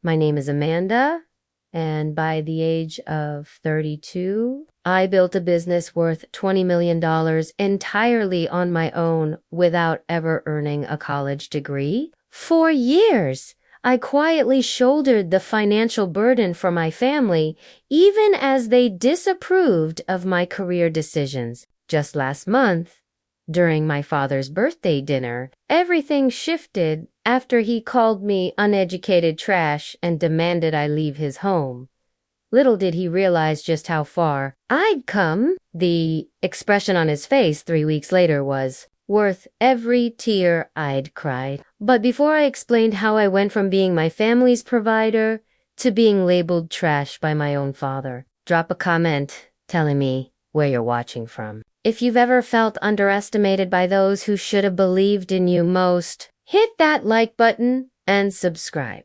My name is Amanda, and by the age of 32, I built a business worth $20 million entirely on my own without ever earning a college degree. For years, I quietly shouldered the financial burden for my family, even as they disapproved of my career decisions. Just last month, during my father's birthday dinner, everything shifted after he called me uneducated trash and demanded I leave his home. Little did he realize just how far I'd come. The expression on his face 3 weeks later was worth every tear I'd cried. But before I explained how I went from being my family's provider to being labeled trash by my own father, drop a comment telling me where you're watching from. If you've ever felt underestimated by those who should have believed in you most, hit that like button and subscribe.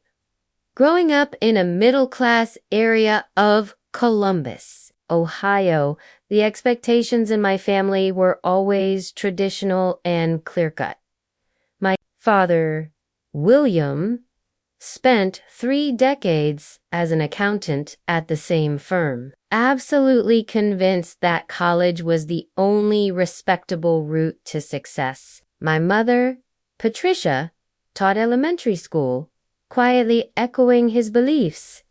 Growing up in a middle-class area of Columbus, Ohio, the expectations in my family were always traditional and clear-cut. My father, William, spent 3 decades as an accountant at the same firm, absolutely convinced that college was the only respectable route to success. My mother, Patricia, taught elementary school, quietly echoing his beliefs.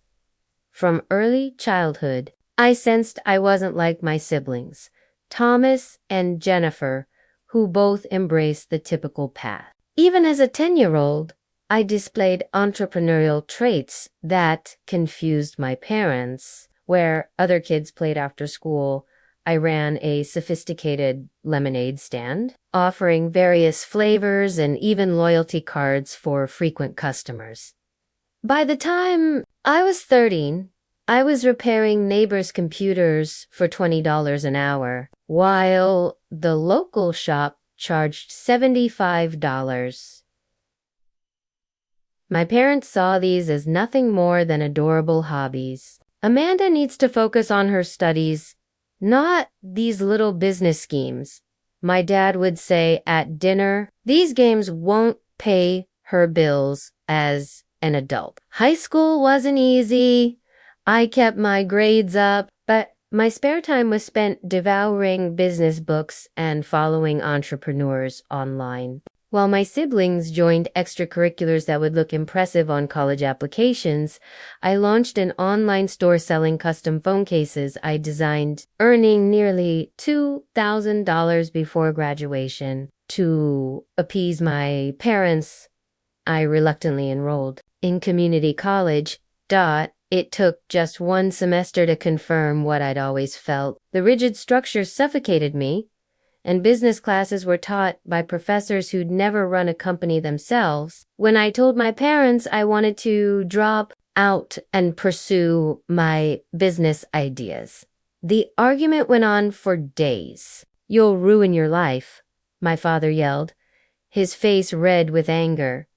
From early childhood, I sensed I wasn't like my siblings, Thomas and Jennifer, who both embraced the typical path. Even as a 10-year-old, I displayed entrepreneurial traits that confused my parents. Where other kids played after school, I ran a sophisticated lemonade stand, offering various flavors and even loyalty cards for frequent customers. By the time I was 13, I was repairing neighbors' computers for $20 an hour, while the local shop charged $75. My parents saw these as nothing more than adorable hobbies. Amanda needs to focus on her studies, not these little business schemes. My dad would say at dinner, these games won't pay her bills as an adult. High school wasn't easy. I kept my grades up, but my spare time was spent devouring business books and following entrepreneurs online. While my siblings joined extracurriculars that would look impressive on college applications, I launched an online store selling custom phone cases I designed, earning nearly $2,000 before graduation. To appease my parents, I reluctantly enrolled in community college. It took just 1 semester to confirm what I'd always felt. The rigid structure suffocated me, and business classes were taught by professors who'd never run a company themselves. When I told my parents I wanted to drop out and pursue my business ideas, the argument went on for days. "You'll ruin your life," my father yelled, his face red with anger.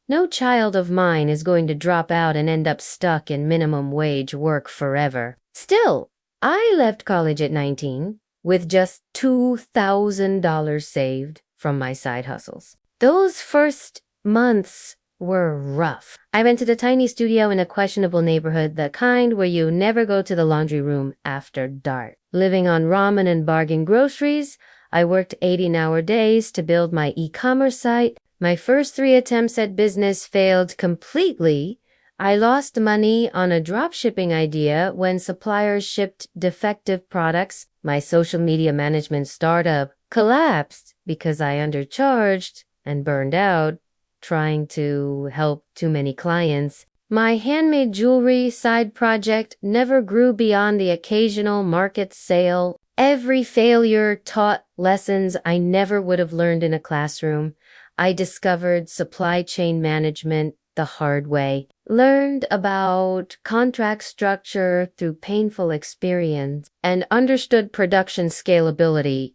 "No child of mine is going to drop out and end up stuck in minimum wage work forever." Still, I left college at 19. With just $2,000 saved from my side hustles. Those first months were rough. I rented a tiny studio in a questionable neighborhood, the kind where you never go to the laundry room after dark. Living on ramen and bargain groceries, I worked 18-hour days to build my e-commerce site. My first 3 attempts at business failed completely. I lost money on a dropshipping idea when suppliers shipped defective products. My social media management startup collapsed because I undercharged and burned out trying to help too many clients. My handmade jewelry side project never grew beyond the occasional market sale. Every failure taught lessons I never would have learned in a classroom. I discovered supply chain management the hard way, learned about contract structure through painful experience, and understood production scalability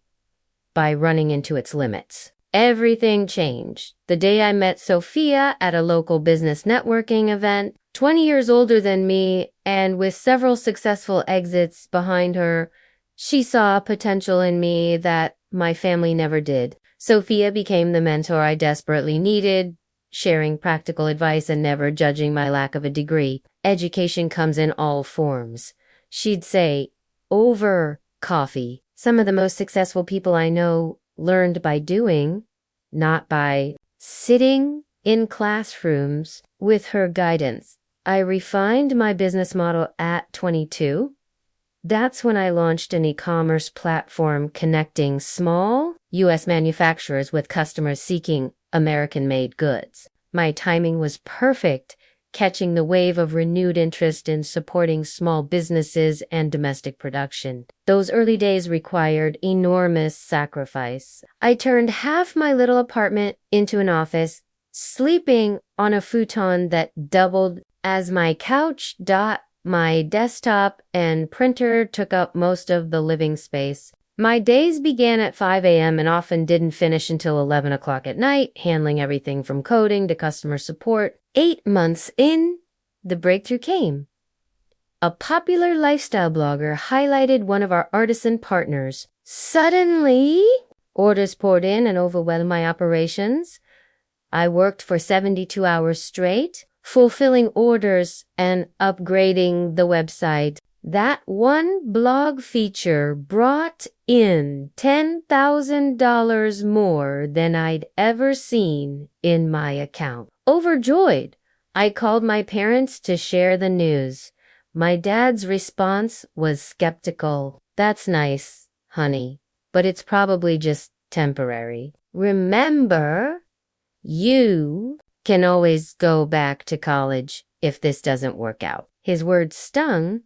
by running into its limits. Everything changed the day I met Sophia at a local business networking event. 20 years older than me and with several successful exits behind her, she saw potential in me that my family never did. Sophia became the mentor I desperately needed. sharing practical advice and never judging my lack of a degree. Education comes in all forms. She'd say, over coffee. Some of the most successful people I know learned by doing, not by sitting in classrooms with her guidance. I refined my business model at 22. That's when I launched an e-commerce platform connecting small U.S. manufacturers with customers seeking American-made goods. My timing was perfect, catching the wave of renewed interest in supporting small businesses and domestic production. Those early days required enormous sacrifice. I turned half my little apartment into an office, sleeping on a futon that doubled as my couch. My desktop and printer took up most of the living space. My days began at 5 a.m. and often didn't finish until 11 o'clock at night, handling everything from coding to customer support. 8 months in, the breakthrough came. A popular lifestyle blogger highlighted one of our artisan partners. Suddenly, orders poured in and overwhelmed my operations. I worked for 72 hours straight, fulfilling orders and upgrading the website. That one blog feature brought in $10,000 more than I'd ever seen in my account. Overjoyed, I called my parents to share the news. My dad's response was skeptical. That's nice, honey, but it's probably just temporary. Remember, you can always go back to college if this doesn't work out. His words stung,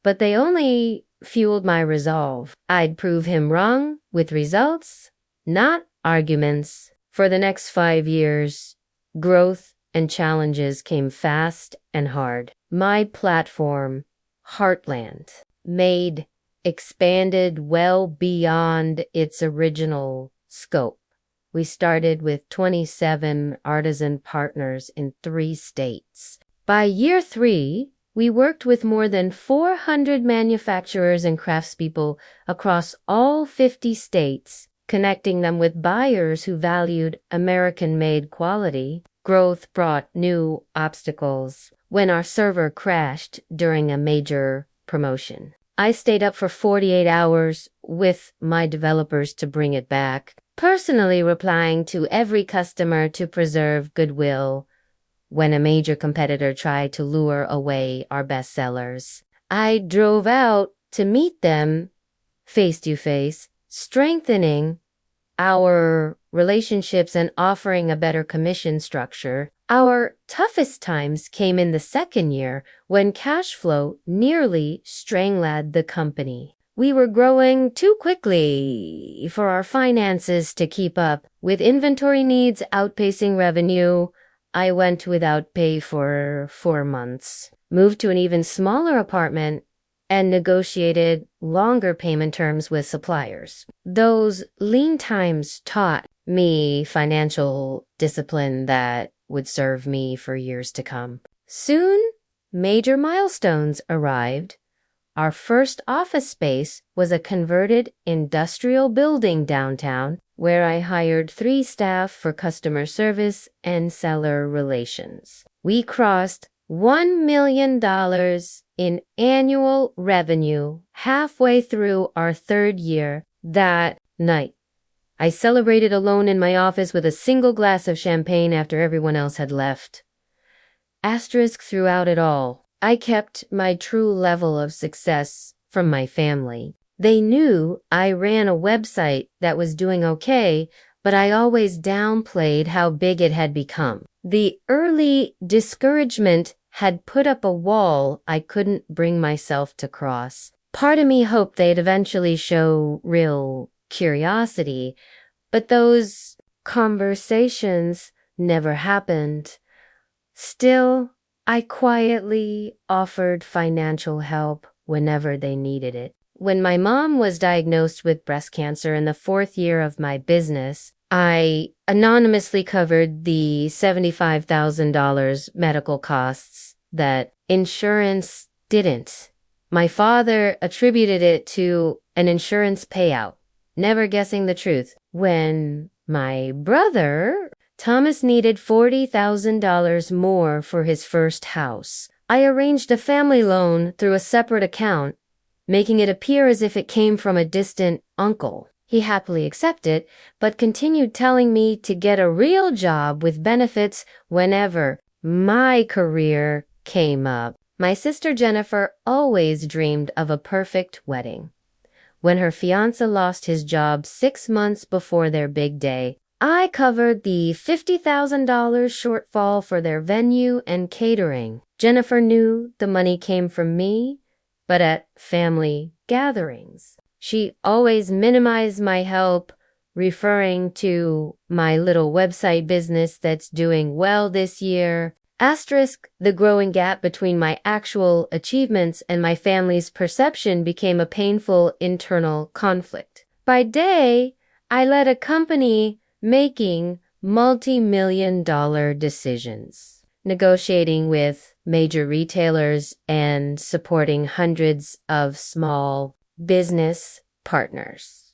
but they only fueled my resolve. I'd prove him wrong with results, not arguments. For the next 5 years, growth and challenges came fast and hard. My platform, Heartland, expanded well beyond its original scope. We started with 27 artisan partners in 3 states. By year 3, we worked with more than 400 manufacturers and craftspeople across all 50 states, connecting them with buyers who valued American-made quality. Growth brought new obstacles. When our server crashed during a major promotion, I stayed up for 48 hours with my developers to bring it back, personally replying to every customer to preserve goodwill. When a major competitor tried to lure away our best sellers, I drove out to meet them face to face, strengthening our relationships and offering a better commission structure. Our toughest times came in the second year when cash flow nearly strangled the company. We were growing too quickly for our finances to keep up, with inventory needs outpacing revenue. I went without pay for 4 months, moved to an even smaller apartment, and negotiated longer payment terms with suppliers. Those lean times taught me financial discipline that would serve me for years to come. Soon, major milestones arrived. Our first office space was a converted industrial building downtown, where I hired 3 staff for customer service and seller relations. We crossed $1 million in annual revenue halfway through our 3rd year. That night, I celebrated alone in my office with a single glass of champagne after everyone else had left. Asterisk throughout it all, I kept my true level of success from my family. They knew I ran a website that was doing okay, but I always downplayed how big it had become. The early discouragement had put up a wall I couldn't bring myself to cross. Part of me hoped they'd eventually show real curiosity, but those conversations never happened. Still, I quietly offered financial help whenever they needed it. When my mom was diagnosed with breast cancer in the 4th year of my business, I anonymously covered the $75,000 medical costs that insurance didn't. My father attributed it to an insurance payout, never guessing the truth. When my brother Thomas needed $40,000 more for his first house. I arranged a family loan through a separate account, making it appear as if it came from a distant uncle. He happily accepted, but continued telling me to get a real job with benefits whenever my career came up. My sister Jennifer always dreamed of a perfect wedding. When her fiancé lost his job 6 months before their big day, I covered the $50,000 shortfall for their venue and catering. Jennifer knew the money came from me, but at family gatherings, she always minimized my help, referring to my little website business that's doing well this year. Asterisk, the growing gap between my actual achievements and my family's perception became a painful internal conflict. By day, I led a company making multi-million-dollar decisions, negotiating with major retailers and supporting hundreds of small business partners.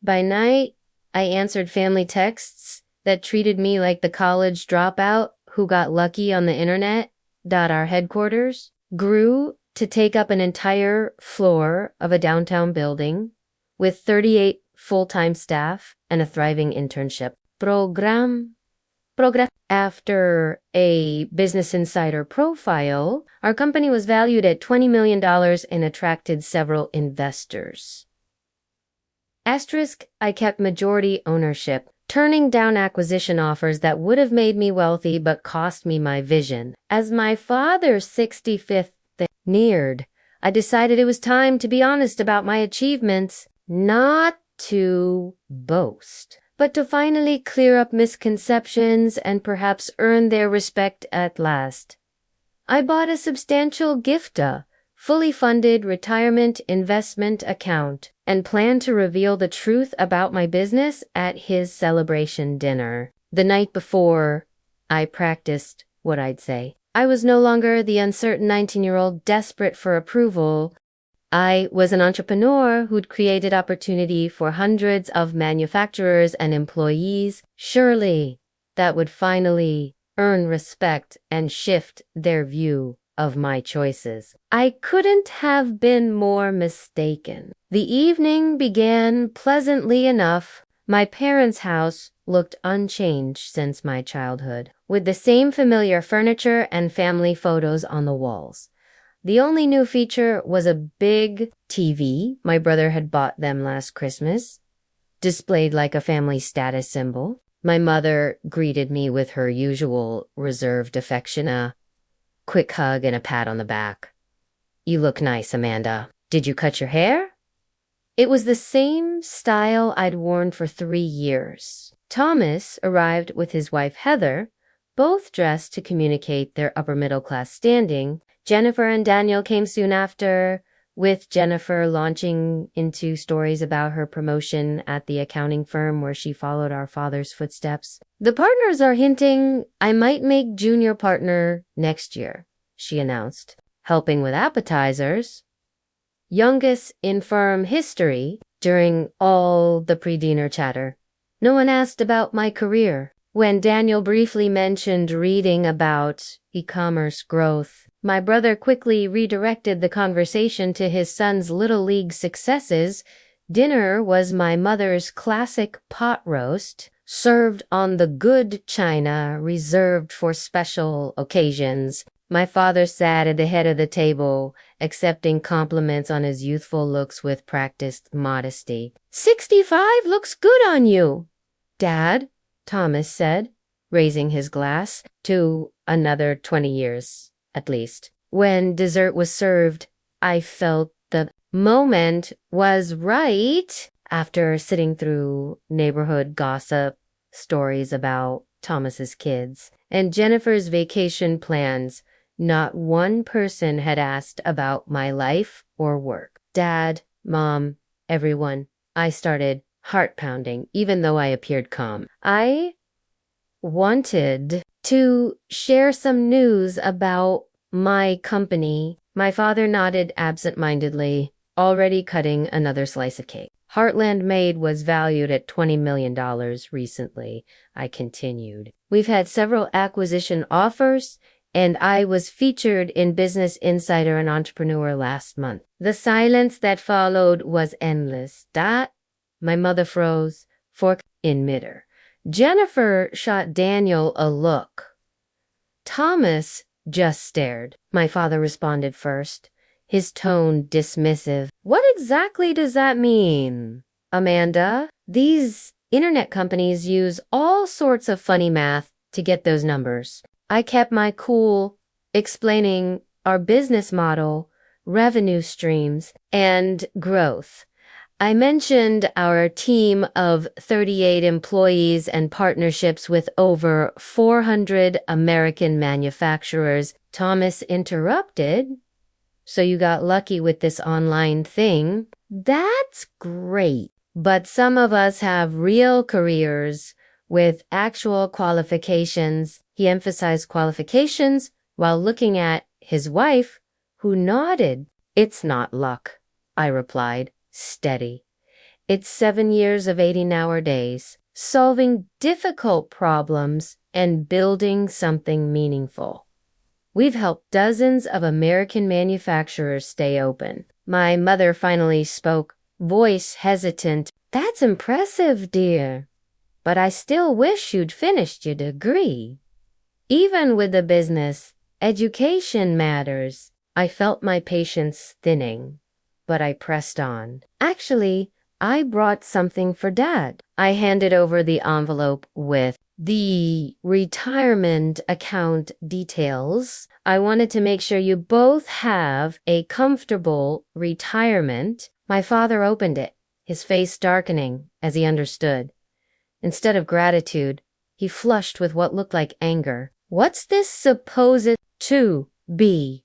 By night, I answered family texts that treated me like the college dropout who got lucky on the internet. Our headquarters grew to take up an entire floor of a downtown building with 38 full-time staff and a thriving internship program. After a Business Insider profile, our company was valued at $20 million and attracted several investors. Asterisk, I kept majority ownership, turning down acquisition offers that would have made me wealthy but cost me my vision. As my father's 65th neared, I decided it was time to be honest about my achievements, not to boast, but to finally clear up misconceptions and perhaps earn their respect at last. I bought a substantial gift, fully funded retirement investment account, and planned to reveal the truth about my business at his celebration dinner. The night before, I practiced what I'd say. I was no longer the uncertain 19-year-old desperate for approval. I was an entrepreneur who'd created opportunity for hundreds of manufacturers and employees. Surely that would finally earn respect and shift their view of my choices. I couldn't have been more mistaken. The evening began pleasantly enough. My parents' house looked unchanged since my childhood, with the same familiar furniture and family photos on the walls. The only new feature was a big TV my brother had bought them last Christmas, displayed like a family status symbol. My mother greeted me with her usual reserved affection, a quick hug and a pat on the back. "You look nice, Amanda. Did you cut your hair?" It was the same style I'd worn for 3 years. Thomas arrived with his wife Heather, both dressed to communicate their upper-middle-class standing. Jennifer and Daniel came soon after, with Jennifer launching into stories about her promotion at the accounting firm where she followed our father's footsteps. "The partners are hinting I might make junior partner next year," she announced, helping with appetizers. Youngest in firm history during all the pre-dinner chatter. No one asked about my career. When Daniel briefly mentioned reading about e-commerce growth, my brother quickly redirected the conversation to his son's Little League successes. Dinner was my mother's classic pot roast, served on the good china reserved for special occasions. My father sat at the head of the table, accepting compliments on his youthful looks with practiced modesty. 65 looks good on you, Dad, Thomas said, raising his glass to another 20 years, at least. When dessert was served, I felt the moment was right. After sitting through neighborhood gossip, stories about Thomas's kids, and Jennifer's vacation plans, not one person had asked about my life or work. Dad, Mom, everyone. I started heart-pounding, even though I appeared calm. I wanted to share some news about my company. My father nodded absent-mindedly, already cutting another slice of cake. Heartland Made was valued at $20 million recently, I continued. We've had several acquisition offers, and I was featured in Business Insider and Entrepreneur last month. The silence that followed was endless. My mother froze, fork in midair. Jennifer shot Daniel a look. Thomas just stared. My father responded first, his tone dismissive. What exactly does that mean, Amanda? These internet companies use all sorts of funny math to get those numbers. I kept my cool, explaining our business model, revenue streams, and growth. I mentioned our team of 38 employees and partnerships with over 400 American manufacturers. Thomas interrupted. So you got lucky with this online thing? That's great. But some of us have real careers with actual qualifications. He emphasized qualifications while looking at his wife, who nodded. It's not luck, I replied. Steady. It's 7 years of 80-hour days, solving difficult problems and building something meaningful. We've helped dozens of American manufacturers stay open. My mother finally spoke, voice hesitant. That's impressive, dear. But I still wish you'd finished your degree. Even with the business, education matters. I felt my patience thinning, but I pressed on. Actually, I brought something for Dad. I handed over the envelope with the retirement account details. I wanted to make sure you both have a comfortable retirement. My father opened it, his face darkening as he understood. Instead of gratitude, he flushed with what looked like anger. What's this supposed to be?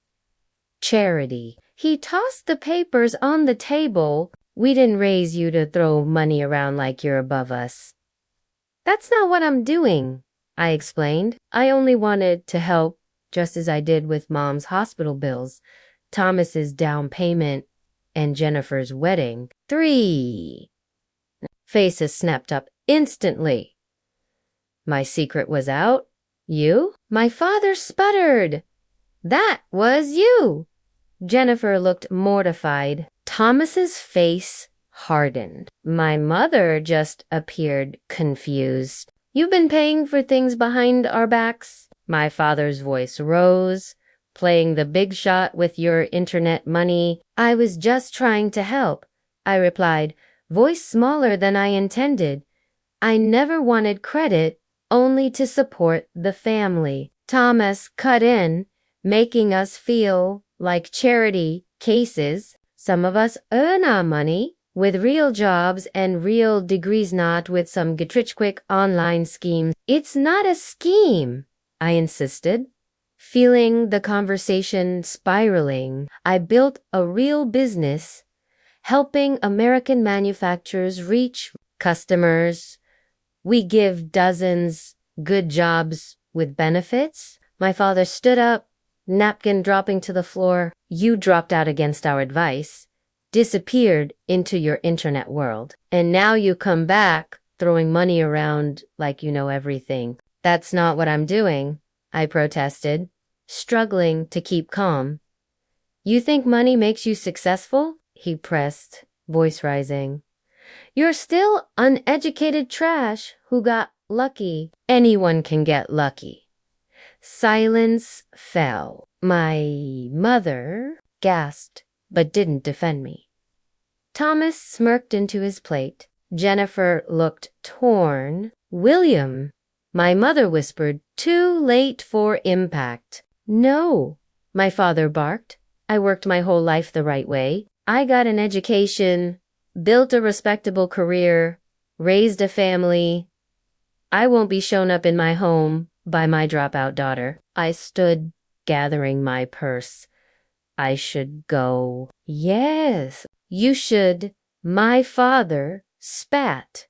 Charity. He tossed the papers on the table. We didn't raise you to throw money around like you're above us. That's not what I'm doing, I explained. I only wanted to help, just as I did with Mom's hospital bills, Thomas's down payment, and Jennifer's wedding. 3. Faces snapped up instantly. My secret was out? You? My father sputtered. That was you. Jennifer looked mortified. Thomas's face hardened. My mother just appeared confused. You've been paying for things behind our backs? My father's voice rose, playing the big shot with your internet money. I was just trying to help, I replied, voice smaller than I intended. I never wanted credit, only to support the family. Thomas cut in, making us feel like charity cases. Some of us earn our money with real jobs and real degrees, not with some get-rich-quick online schemes. It's not a scheme, I insisted. Feeling the conversation spiraling, I built a real business, helping American manufacturers reach customers. We give dozens good jobs with benefits. My father stood up, napkin dropping to the floor. You dropped out against our advice, disappeared into your internet world, and now you come back throwing money around like you know everything. That's not what I'm doing, I protested, struggling to keep calm. You think money makes you successful? He pressed, voice rising. You're still uneducated trash who got lucky. Anyone can get lucky. Silence fell. My mother gasped, but didn't defend me. Thomas smirked into his plate. Jennifer looked torn. William, my mother whispered, too late for impact. No, my father barked. I worked my whole life the right way. I got an education, built a respectable career, raised a family. I won't be shown up in my home by my dropout daughter. I stood, gathering my purse. I should go. Yes, you should. My father spat.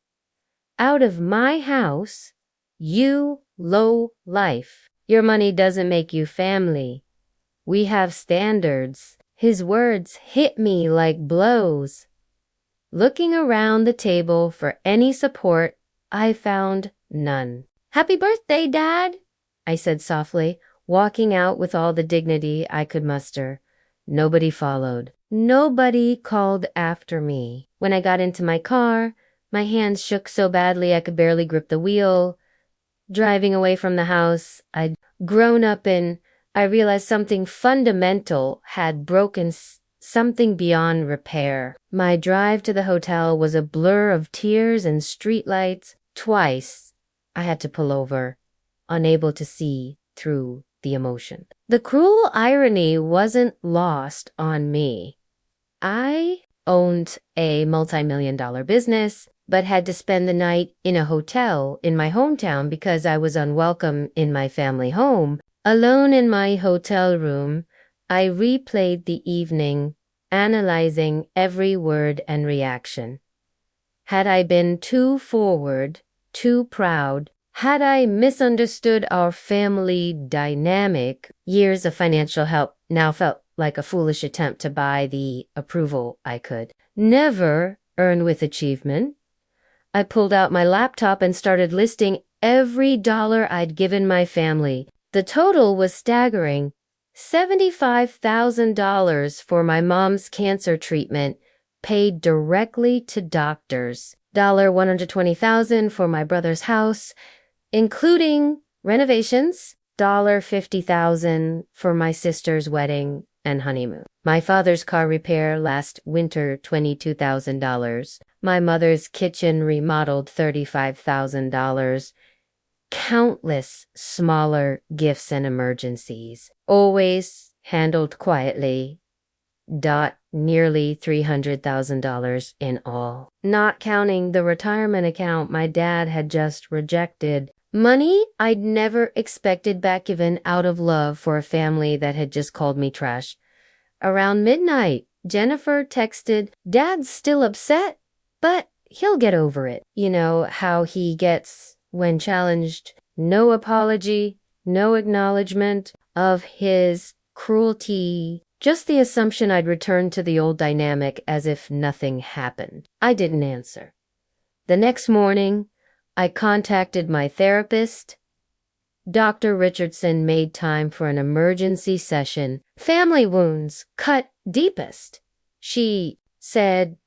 Out of my house, you low life. Your money doesn't make you family. We have standards. His words hit me like blows. Looking around the table for any support, I found none. "Happy birthday, Dad," I said softly, walking out with all the dignity I could muster. Nobody followed. Nobody called after me. When I got into my car, my hands shook so badly I could barely grip the wheel. Driving away from the house I'd grown up in, I realized something fundamental had broken, something beyond repair. My drive to the hotel was a blur of tears and streetlights. Twice I had to pull over, unable to see through the emotion. The cruel irony wasn't lost on me. I owned a multi-million-dollar business, but had to spend the night in a hotel in my hometown because I was unwelcome in my family home. Alone in my hotel room, I replayed the evening, analyzing every word and reaction. Had I been too forward, too proud? Had I misunderstood our family dynamic? Years of financial help now felt like a foolish attempt to buy the approval I could never earn with achievement. I pulled out my laptop and started listing every dollar I'd given my family. The total was staggering. $75,000 for my mom's cancer treatment, paid directly to doctors. $120,000 for my brother's house, including renovations. $50,000 for my sister's wedding and honeymoon. My father's car repair last winter, $22,000. My mother's kitchen remodeled, $35,000. Countless smaller gifts and emergencies, always handled quietly. Nearly $300,000 in all. Not counting the retirement account my dad had just rejected. Money I'd never expected back, given out of love for a family that had just called me trash. Around midnight, Jennifer texted, "Dad's still upset, but he'll get over it." You know how he gets when challenged. No apology, no acknowledgement of his cruelty. Just the assumption I'd return to the old dynamic as if nothing happened. I didn't answer. The next morning, I contacted my therapist. Dr. Richardson made time for an emergency session. Family wounds cut deepest, she said,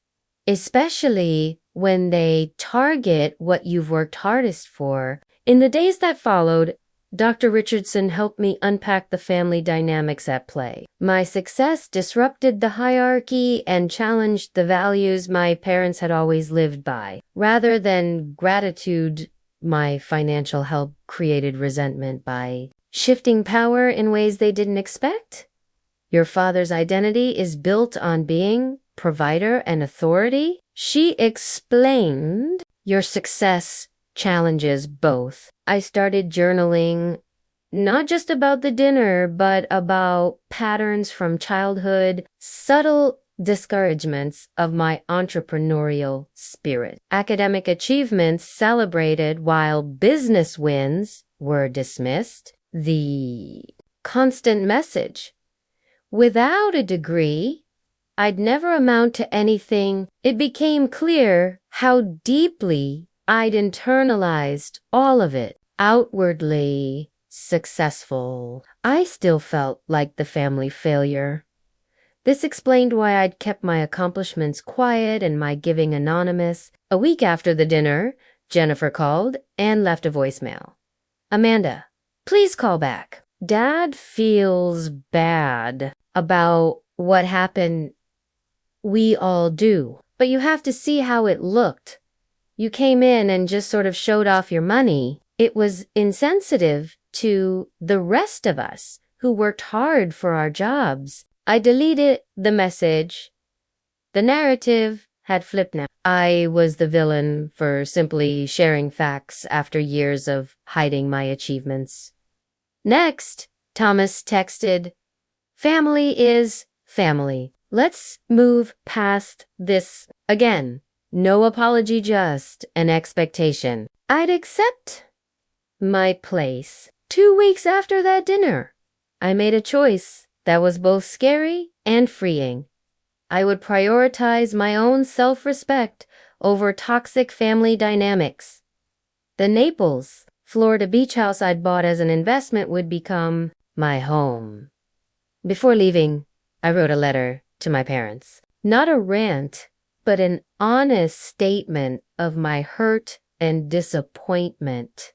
especially when they target what you've worked hardest for. In the days that followed, Dr. Richardson helped me unpack the family dynamics at play. My success disrupted the hierarchy and challenged the values my parents had always lived by. Rather than gratitude, my financial help created resentment by shifting power in ways they didn't expect. Your father's identity is built on being provider and authority, she explained. Your success challenges both. I started journaling, not just about the dinner, but about patterns from childhood, subtle discouragements of my entrepreneurial spirit. Academic achievements celebrated while business wins were dismissed. The constant message: without a degree, I'd never amount to anything. It became clear how deeply I'd internalized all of it. Outwardly successful, I still felt like the family failure. This explained why I'd kept my accomplishments quiet and my giving anonymous. A week after the dinner, Jennifer called and left a voicemail. "Amanda, please call back. Dad feels bad about what happened. We all do. But you have to see how it looked. You came in and just sort of showed off your money. It was insensitive to the rest of us who worked hard for our jobs." I deleted the message. The narrative had flipped now. I was the villain for simply sharing facts after years of hiding my achievements. Next, Thomas texted, "Family is family. Let's move past this again. No apology, just an expectation." I'd accept my place. 2 weeks after that dinner, I made a choice that was both scary and freeing. I would prioritize my own self-respect over toxic family dynamics. The Naples, Florida beach house I'd bought as an investment would become my home. Before leaving, I wrote a letter to my parents. Not a rant, but an honest statement of my hurt and disappointment.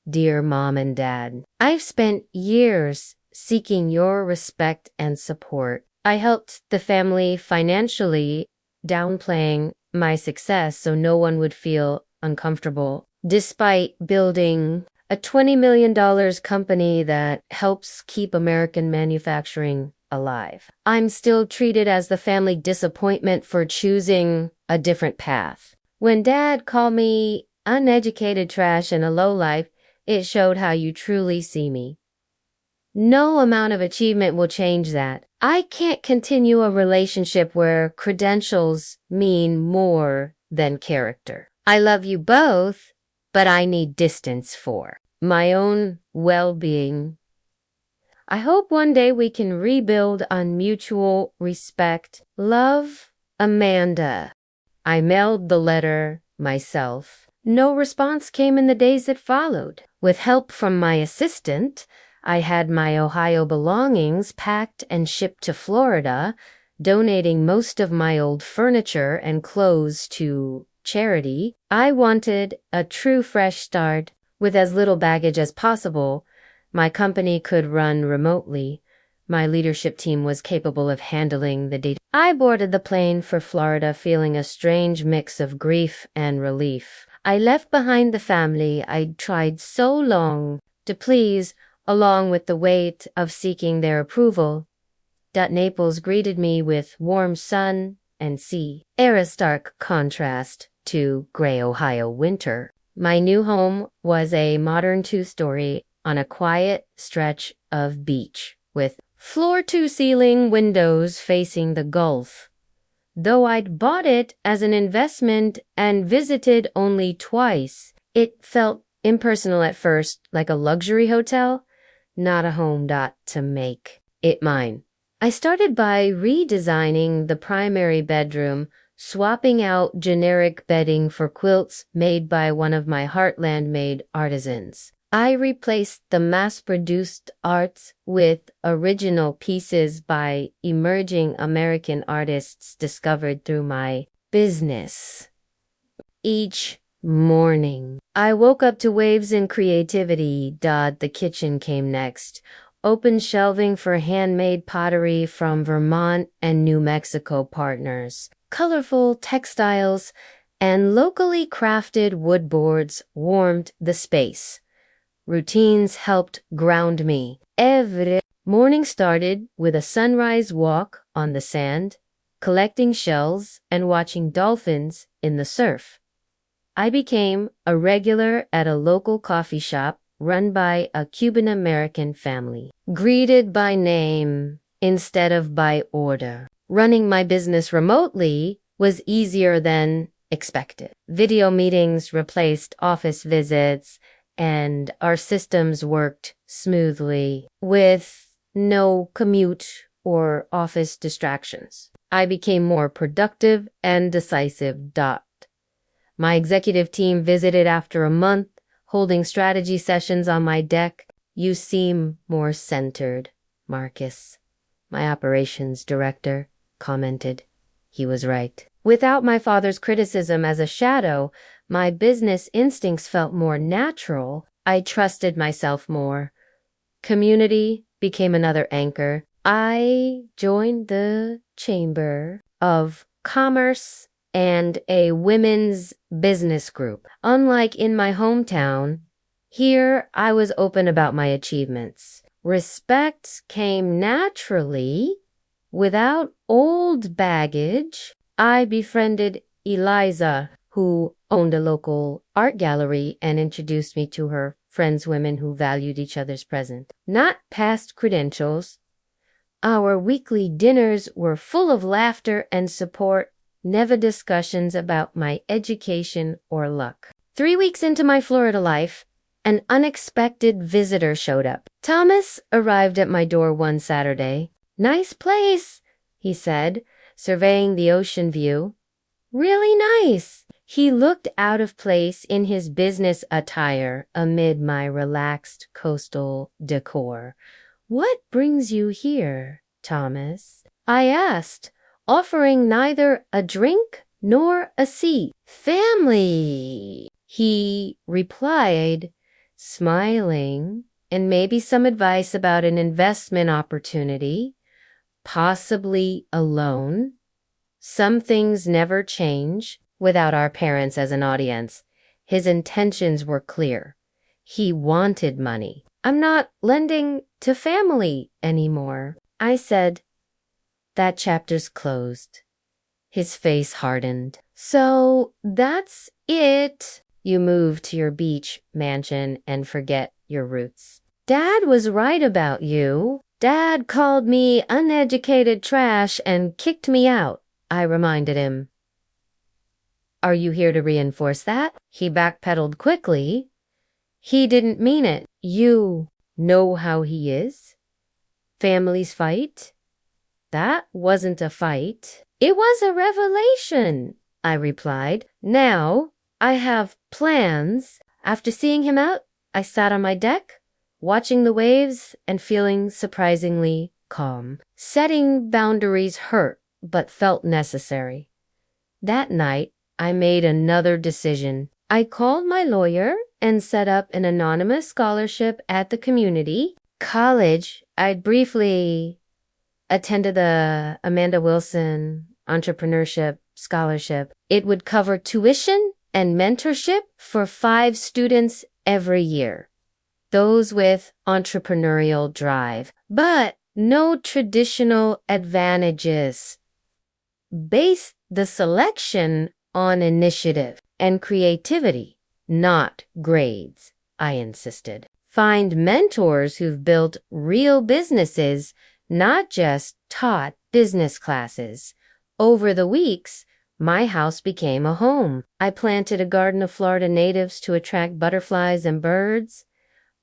Dear Mom and Dad, I've spent years seeking your respect and support. I helped the family financially, downplaying my success so no one would feel uncomfortable, despite building a $20 million company that helps keep American manufacturing alive. I'm still treated as the family disappointment for choosing a different path. When Dad called me uneducated trash and a lowlife, it showed how you truly see me. No amount of achievement will change that. I can't continue a relationship where credentials mean more than character. I love you both, but I need distance for my own well-being. I hope one day we can rebuild on mutual respect. Love, Amanda. I mailed the letter myself. No response came in the days that followed. With help from my assistant, I had my Ohio belongings packed and shipped to Florida, donating most of my old furniture and clothes to charity. I wanted a true fresh start with as little baggage as possible. My company could run remotely. My leadership team was capable of handling the data. I boarded the plane for Florida feeling a strange mix of grief and relief. I left behind the family I'd tried so long to please, along with the weight of seeking their approval. Naples greeted me with warm sun and sea, a stark contrast to gray Ohio winter. My new home was a modern two-story on a quiet stretch of beach with floor-to-ceiling windows facing the Gulf. Though I'd bought it as an investment and visited only twice, it felt impersonal at first, like a luxury hotel, not a home. To make it mine. I started by redesigning the primary bedroom, swapping out generic bedding for quilts made by one of my Heartland-made artisans. I replaced the mass-produced arts with original pieces by emerging American artists discovered through my business. Each morning, I woke up to waves in creativity. The kitchen came next. Open shelving for handmade pottery from Vermont and New Mexico partners. Colorful textiles and locally crafted wood boards warmed the space. Routines helped ground me. Every morning started with a sunrise walk on the sand, collecting shells and watching dolphins in the surf. I became a regular at a local coffee shop run by a Cuban-American family, greeted by name instead of by order. Running my business remotely was easier than expected. Video meetings replaced office visits, and our systems worked smoothly with no commute or office distractions. I became more productive and decisive. My executive team visited after a month, holding strategy sessions on my deck. You seem more centered, Marcus. My operations director commented. He was right. Without my father's criticism as a shadow, my business instincts felt more natural. I trusted myself more. Community became another anchor. I joined the Chamber of Commerce and a women's business group. Unlike in my hometown, here I was open about my achievements. Respect came naturally without old baggage. I befriended Eliza, who owned a local art gallery, and introduced me to her friends, women who valued each other's present, not past credentials. Our weekly dinners were full of laughter and support, never discussions about my education or luck. 3 weeks into my Florida life, an unexpected visitor showed up. Thomas arrived at my door one Saturday. "Nice place," he said, surveying the ocean view. Really nice. He looked out of place in his business attire amid my relaxed coastal decor. What brings you here, Thomas? I asked, offering neither a drink nor a seat. Family, he replied, smiling, and maybe some advice about an investment opportunity, possibly a loan. Some things never change without our parents as an audience. His intentions were clear. He wanted money. I'm not lending to family anymore. I said, that chapter's closed. His face hardened. So that's it. You move to your beach mansion and forget your roots. Dad was right about you. Dad called me uneducated trash and kicked me out, I reminded him. Are you here to reinforce that? He backpedaled quickly. He didn't mean it. You know how he is. Families fight. That wasn't a fight. It was a revelation, I replied. Now I have plans. After seeing him out, I sat on my deck, watching the waves and feeling surprisingly calm. Setting boundaries hurt, but felt necessary. That night, I made another decision. I called my lawyer and set up an anonymous scholarship at the community college. I'd briefly attended the Amanda Wilson Entrepreneurship Scholarship. It would cover tuition and mentorship for 5 students every year, those with entrepreneurial drive, but no traditional advantages. Based the selection on initiative and creativity, not grades, I insisted. Find mentors who've built real businesses, not just taught business classes. Over the weeks, my house became a home. I planted a garden of Florida natives to attract butterflies and birds.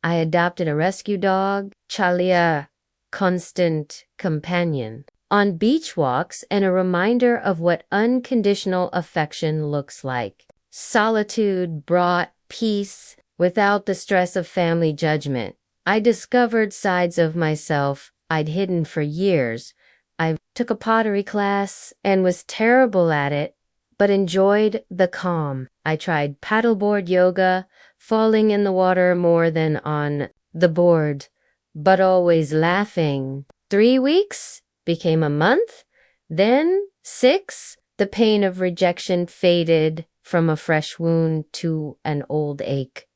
I adopted a rescue dog, Chalia, constant companion, on beach walks and a reminder of what unconditional affection looks like. Solitude brought peace without the stress of family judgment. I discovered sides of myself I'd hidden for years. I took a pottery class and was terrible at it, but enjoyed the calm. I tried paddleboard yoga, falling in the water more than on the board, but always laughing. 3 weeks became a month, then 6. The pain of rejection faded from a fresh wound to an old ache.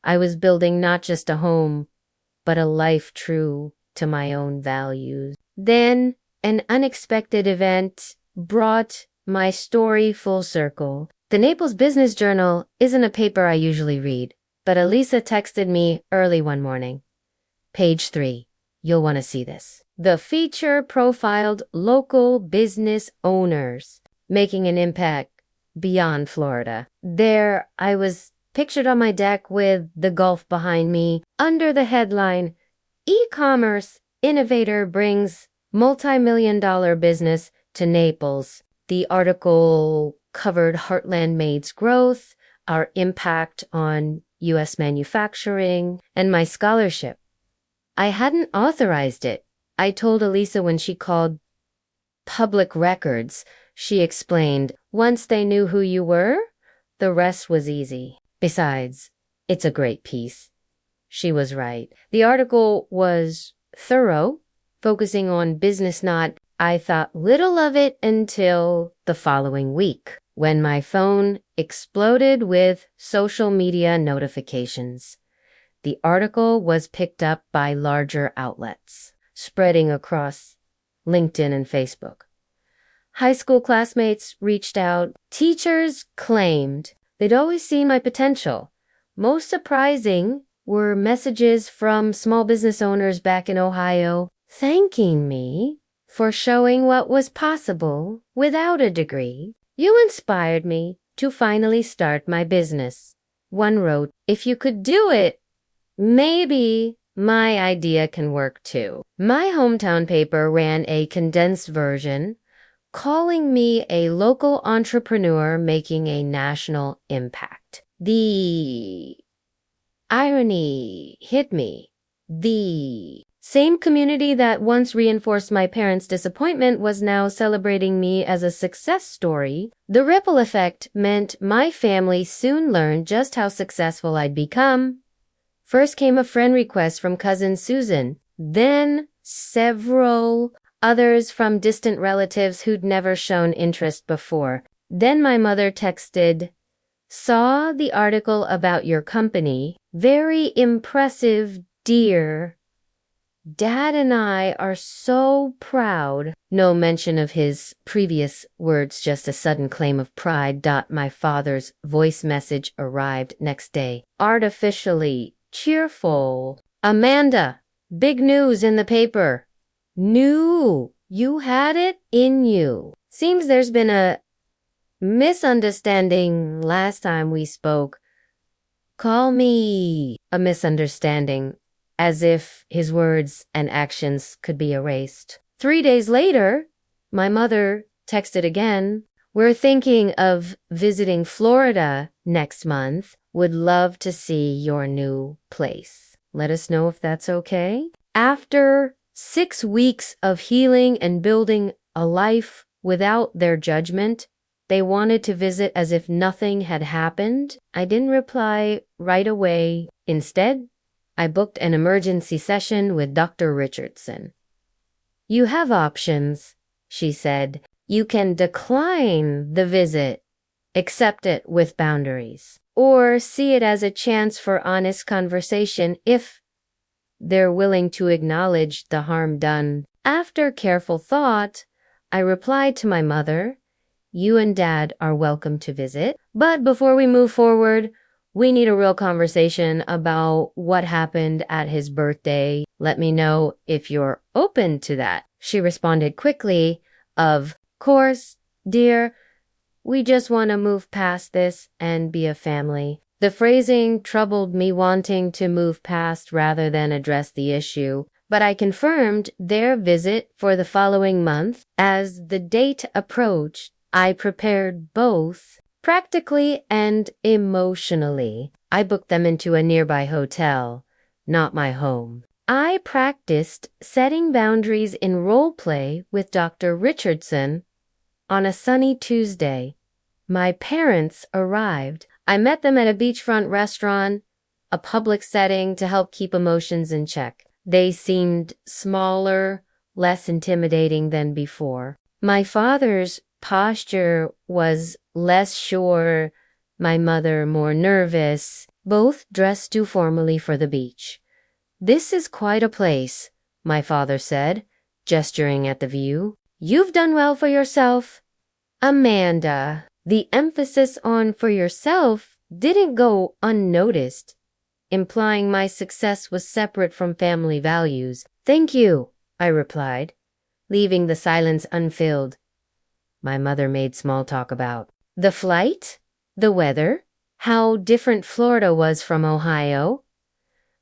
I was building not just a home, but a life true to my own values. Then an unexpected event brought my story full circle. The Naples Business Journal isn't a paper I usually read, but Elisa texted me early one morning. Page 3. You'll want to see this. The feature profiled local business owners making an impact beyond Florida. There I was pictured on my deck with the Gulf behind me under the headline, E-commerce innovator brings multi-million-dollar business to Naples. The article covered Heartland Made's growth, our impact on U.S. manufacturing, and my scholarship. I hadn't authorized it. I told Elisa when she called public records. She explained, once they knew who you were, the rest was easy. Besides, it's a great piece. She was right. The article was thorough, focusing on business not. I thought little of it until the following week, when my phone exploded with social media notifications. The article was picked up by larger outlets, spreading across LinkedIn and Facebook. High school classmates reached out. Teachers claimed they'd always seen my potential. Most surprising were messages from small business owners back in Ohio thanking me for showing what was possible without a degree. You inspired me to finally start my business. One wrote, if you could do it, maybe my idea can work too. My hometown paper ran a condensed version, calling me a local entrepreneur making a national impact. The irony hit me. The same community that once reinforced my parents' disappointment was now celebrating me as a success story. The ripple effect meant my family soon learned just how successful I'd become. First came a friend request from cousin Susan, then several others from distant relatives who'd never shown interest before. Then my mother texted, "Saw the article about your company. Very impressive, dear. Dad and I are so proud." No mention of his previous words, just a sudden claim of pride. My father's voice message arrived next day. Artificially cheerful. "Amanda, big news in the paper. Knew you had it in you. Seems there's been a misunderstanding last time we spoke. Call me." A misunderstanding, as if his words and actions could be erased. 3 days later, my mother texted again. "We're thinking of visiting Florida next month. Would love to see your new place. Let us know if that's okay." After 6 weeks of healing and building a life without their judgment, they wanted to visit as if nothing had happened. I didn't reply right away. Instead, I booked an emergency session with Dr. Richardson. "You have options," she said. "You can decline the visit, accept it with boundaries, or see it as a chance for honest conversation if they're willing to acknowledge the harm done." After careful thought, I replied to my mother, "You and Dad are welcome to visit, but before we move forward, we need a real conversation about what happened at his birthday. Let me know if you're open to that." She responded quickly, "Of course, dear. We just want to move past this and be a family." The phrasing troubled me, wanting to move past rather than address the issue, but I confirmed their visit for the following month. As the date approached, I prepared both practically and emotionally. I booked them into a nearby hotel, not my home. I practiced setting boundaries in role play with Dr. Richardson on a sunny Tuesday. My parents arrived. I met them at a beachfront restaurant, a public setting, to help keep emotions in check. They seemed smaller, less intimidating than before. My father's posture was less sure, my mother more nervous, both dressed too formally for the beach. "This is quite a place," my father said, gesturing at the view. "You've done well for yourself, Amanda." The emphasis on "for yourself" didn't go unnoticed, implying my success was separate from family values. "Thank you," I replied, leaving the silence unfilled. My mother made small talk about the flight, the weather, how different Florida was from Ohio.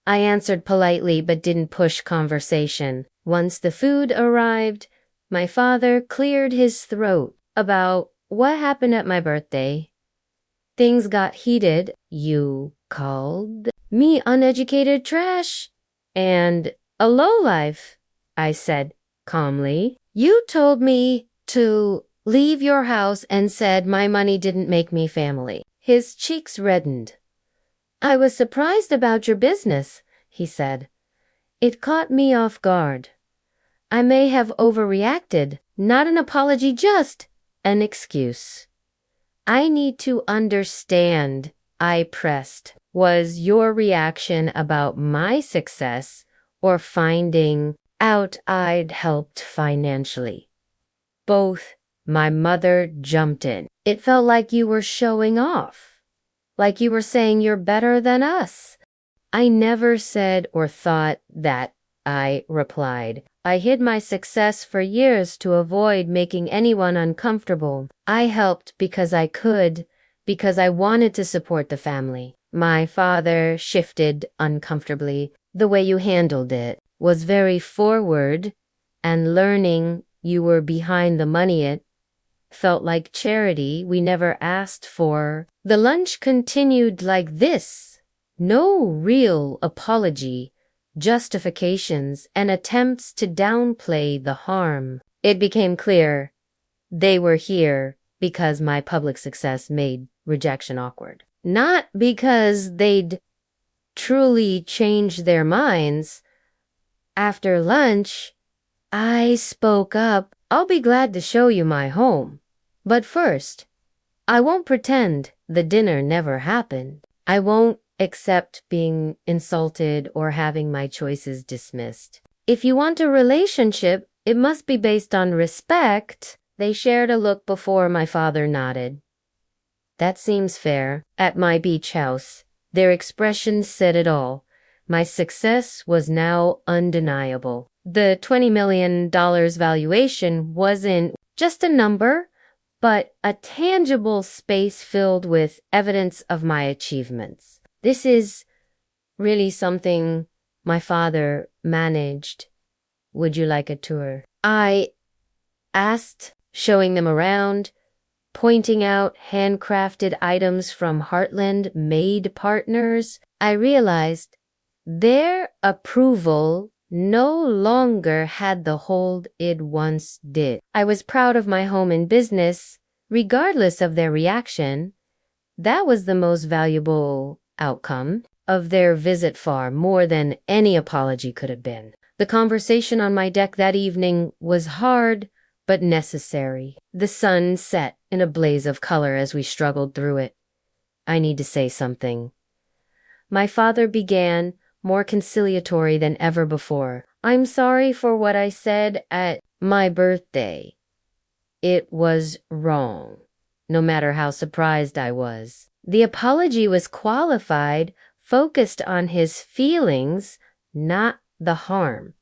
I answered politely but didn't push conversation. Once the food arrived, my father cleared his throat about what happened at my birthday. Things got heated. "You called me uneducated trash and a lowlife," I said calmly. "You told me to leave your house and said my money didn't make me family." His cheeks reddened. "I was surprised about your business," he said. "It caught me off guard. I may have overreacted. Not an apology, just an excuse." "I need to understand," I pressed. "Was your reaction about my success or finding out I'd helped financially?" "Both." My mother jumped in. "It felt like you were showing off, like you were saying you're better than us." "I never said or thought that," I replied. "I hid my success for years to avoid making anyone uncomfortable. I helped because I could, because I wanted to support the family." My father shifted uncomfortably. "The way you handled it was very forward, and learning you were behind the money felt like charity we never asked for. The lunch continued like this. No real apology, justifications, and attempts to downplay the harm. It became clear they were here because my public success made rejection awkward. Not because they'd truly changed their minds. After lunch, I spoke up. I'll be glad to show you my home. But first, I won't pretend the dinner never happened. I won't accept being insulted or having my choices dismissed. If you want a relationship, it must be based on respect. They shared a look before my father nodded. That seems fair. At my beach house, their expressions said it all. My success was now undeniable. The $20 million valuation wasn't just a number, but a tangible space filled with evidence of my achievements. This is really something my father managed. Would you like a tour? I asked, showing them around, pointing out handcrafted items from Heartland Maid Partners. I realized their approval no longer had the hold it once did. I was proud of my home and business, regardless of their reaction. That was the most valuable outcome of their visit, far more than any apology could have been. The conversation on my deck that evening was hard, but necessary. The sun set in a blaze of color as we struggled through it. I need to say something. My father began, more conciliatory than ever before. I'm sorry for what I said at my birthday. It was wrong, no matter how surprised I was. The apology was qualified, focused on his feelings, not the harm.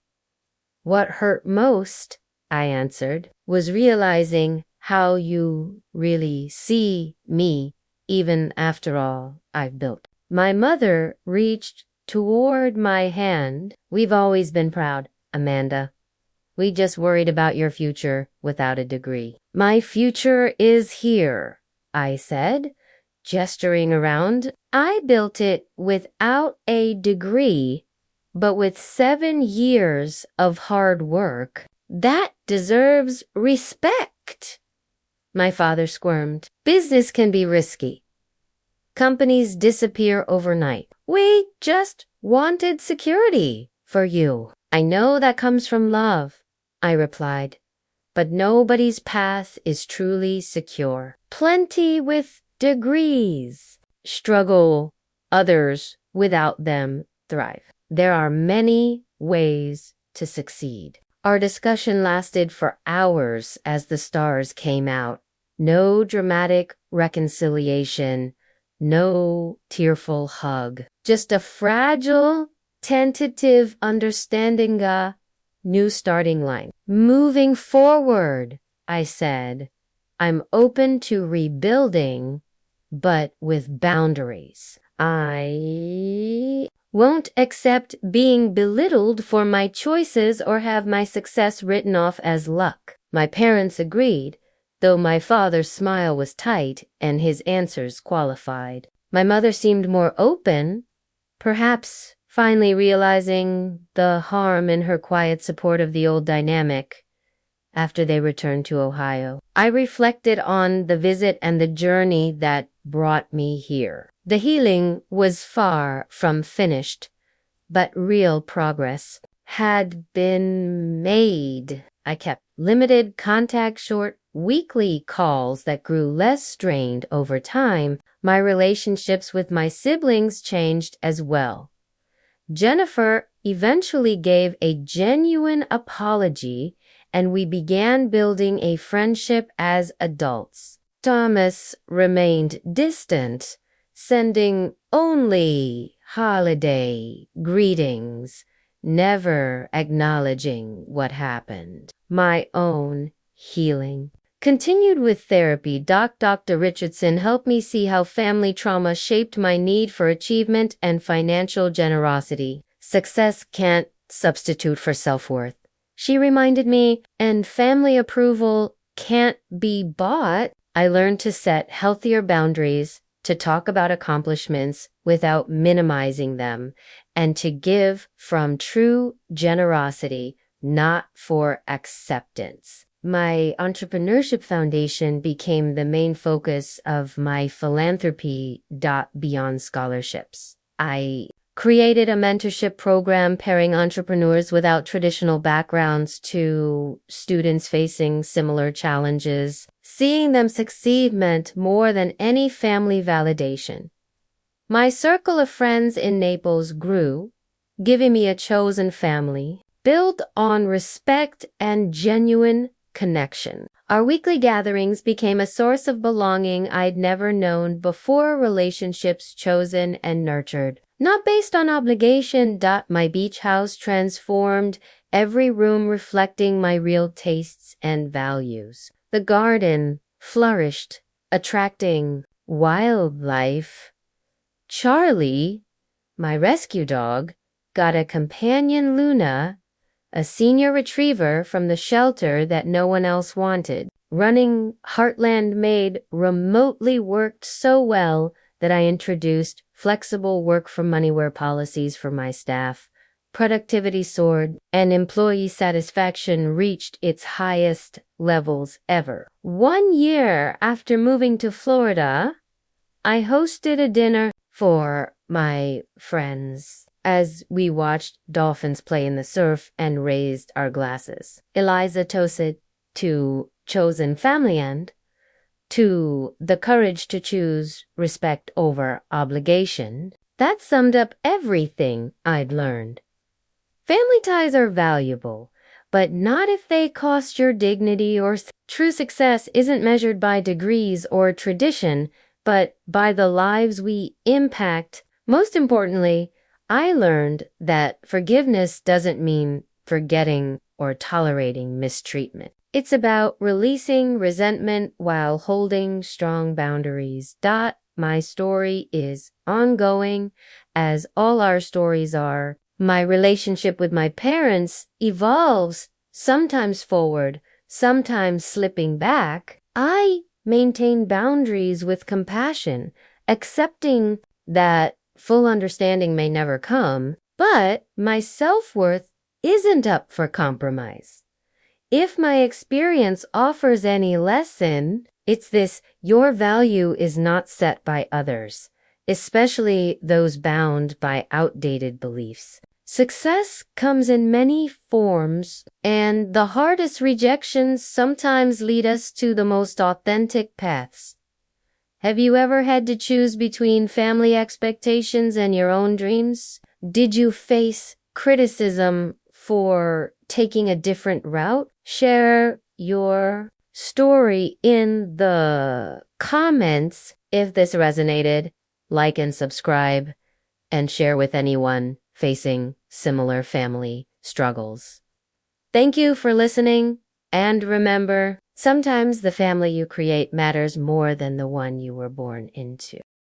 What hurt most, I answered, was realizing how you really see me, even after all I've built. My mother reached toward my hand. We've always been proud, Amanda. We just worried about your future without a degree. My future is here, I said, gesturing around. I built it without a degree, but with 7 years of hard work. That deserves respect. My father squirmed. Business can be risky. Companies disappear overnight. We just wanted security for you. I know that comes from love, I replied, but nobody's path is truly secure. Plenty with degrees struggle, others without them thrive. There are many ways to succeed. Our discussion lasted for hours as the stars came out. No dramatic reconciliation, no tearful hug. Just a fragile, tentative understanding, a new starting line. Moving forward, I said, I'm open to rebuilding, but with boundaries. I won't accept being belittled for my choices or have my success written off as luck. My parents agreed, though my father's smile was tight and his answers qualified. My mother seemed more open, perhaps finally realizing the harm in her quiet support of the old dynamic. After they returned to Ohio, I reflected on the visit and the journey that brought me here. The healing was far from finished, but real progress had been made. I kept limited contact, short weekly calls that grew less strained over time. My relationships with my siblings changed as well. Jennifer eventually gave a genuine apology, and we began building a friendship as adults. Thomas remained distant, sending only holiday greetings, never acknowledging what happened. My own healing continued with therapy. Dr. Richardson helped me see how family trauma shaped my need for achievement and financial generosity. Success can't substitute for self-worth, she reminded me, and family approval can't be bought. I learned to set healthier boundaries, to talk about accomplishments without minimizing them, and to give from true generosity, not for acceptance. My entrepreneurship foundation became the main focus of my philanthropy. Beyond scholarships. I created a mentorship program pairing entrepreneurs without traditional backgrounds to students facing similar challenges. Seeing them succeed meant more than any family validation. My circle of friends in Naples grew, giving me a chosen family, built on respect and genuine connection. Our weekly gatherings became a source of belonging I'd never known before. Relationships chosen and nurtured, not based on obligation. My beach house transformed, every room reflecting my real tastes and values. The garden flourished, attracting wildlife. Charlie, my rescue dog, got a companion, Luna, a senior retriever from the shelter that no one else wanted. Running Heartland Maid remotely worked so well that I introduced flexible work from anywhere policies for my staff. Productivity soared, and employee satisfaction reached its highest levels ever. 1 year after moving to Florida, I hosted a dinner for my friends as we watched dolphins play in the surf and raised our glasses. Eliza toasted to chosen family and to the courage to choose respect over obligation. That summed up everything I'd learned. Family ties are valuable, but not if they cost your dignity. Or true success isn't measured by degrees or tradition, but by the lives we impact. Most importantly, I learned that forgiveness doesn't mean forgetting or tolerating mistreatment. It's about releasing resentment while holding strong boundaries. My story is ongoing, as all our stories are. My relationship with my parents evolves, sometimes forward, sometimes slipping back. I maintain boundaries with compassion, accepting that full understanding may never come, but my self-worth isn't up for compromise. If my experience offers any lesson, it's this: your value is not set by others, especially those bound by outdated beliefs. Success comes in many forms, and the hardest rejections sometimes lead us to the most authentic paths. Have you ever had to choose between family expectations and your own dreams? Did you face criticism for taking a different route? Share your story in the comments. If this resonated, like and subscribe, and share with anyone facing similar family struggles. Thank you for listening, and remember, sometimes the family you create matters more than the one you were born into.